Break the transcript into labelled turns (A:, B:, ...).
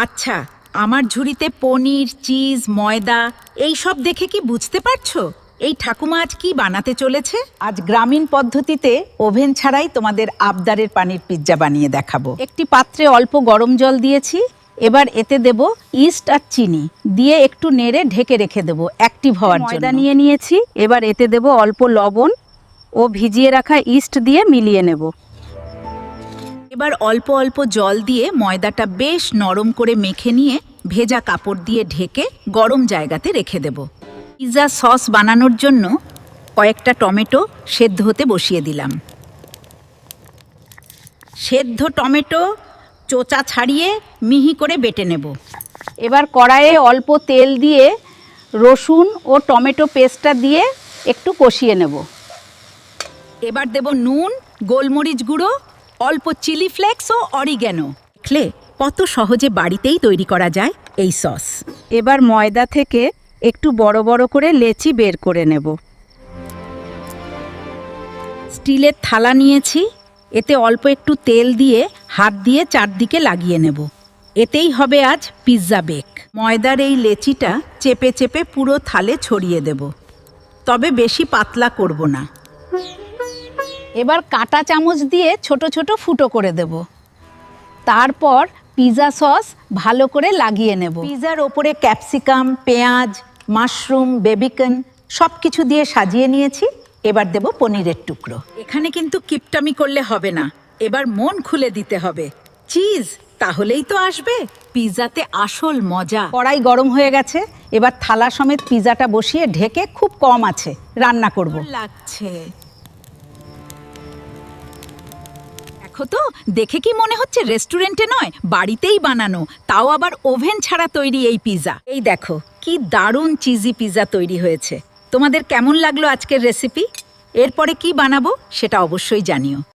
A: আচ্ছা, আমার ঝুড়িতে পনির, চিজ, ময়দা এই সব দেখে কি বুঝতে পারছো এই ঠাকুমা আজ কি বানাতে চলেছে? আজ গ্রামীণ পদ্ধতিতে ওভেন ছাড়াই তোমাদের আবদারের পানির পিৎজা বানিয়ে দেখাবো। একটি পাত্রে অল্প গরম জল দিয়েছি, এবার এতে দেব ইস্ট আর চিনি, দিয়ে একটু নেড়ে ঢেকে রেখে দেব অ্যাক্টিভ হওয়ার জন্য। ময়দা নিয়ে নিয়েছি, এবার এতে দেব অল্প লবণ ও ভিজিয়ে রাখা ইস্ট দিয়ে মিলিয়ে নেব। এবার অল্প অল্প জল দিয়ে ময়দাটা বেশ নরম করে মেখে নিয়ে ভেজা কাপড় দিয়ে ঢেকে গরম জায়গাতে রেখে দেব। পিৎজা সস বানানোর জন্য কয়েকটা টমেটো সেদ্ধ হতে বসিয়ে দিলাম। সেদ্ধ টমেটো চোচা ছাড়িয়ে মিহি করে বেটে নেব। এবার কড়াইয়ে অল্প তেল দিয়ে রসুন ও টমেটো পেস্টটা দিয়ে একটু কষিয়ে নেব। এবার দেব নুন, গোলমরিচ গুঁড়ো, অল্প চিলি ফ্লেক্স ও অরিগ্যানো। দেখলে কত সহজে বাড়িতেই তৈরি করা যায় এই সস। এবার ময়দা থেকে একটু বড় বড় করে লেচি বের করে নেব। স্টিলের থালা নিয়েছি, এতে অল্প একটু তেল দিয়ে হাত দিয়ে চারদিকে লাগিয়ে নেব। এতেই হবে আজ পিৎজা বেক। ময়দার এই লেচিটা চেপে চেপে পুরো থালে ছড়িয়ে দেব, তবে বেশি পাতলা করব না। এবার কাঁটা চামচ দিয়ে ছোট ছোট ফুটো করে দেব। তারপর পিৎজা সস ভালো করে লাগিয়ে নেব। পিৎজার ওপরে ক্যাপসিকাম, পেঁয়াজ, মাশরুম, বেবিকন সব কিছু দিয়ে সাজিয়ে নিয়েছি। এবার দেব পনিরের টুকরো। এখানে কিন্তু কিপটামি করলে হবে না, এবার মন খুলে দিতে হবে। চিজ, তাহলেই তো আসবে পিৎজাতে আসল মজা। কড়াই গরম হয়ে গেছে, এবার থালা সমেত পিৎজাটা বসিয়ে ঢেকে খুব কম আছে রান্না করব। লাগছে তো দেখে কি মনে হচ্ছে রেস্টুরেন্টে নয়, বাড়িতেই বানানো, তাও আবার ওভেন ছাড়া তৈরি এই পিৎজা। এই দেখো কি দারুণ চিজি পিৎজা তৈরি হয়েছে। তোমাদের কেমন লাগলো আজকের রেসিপি? এরপরে কি বানাবো সেটা অবশ্যই জানিও।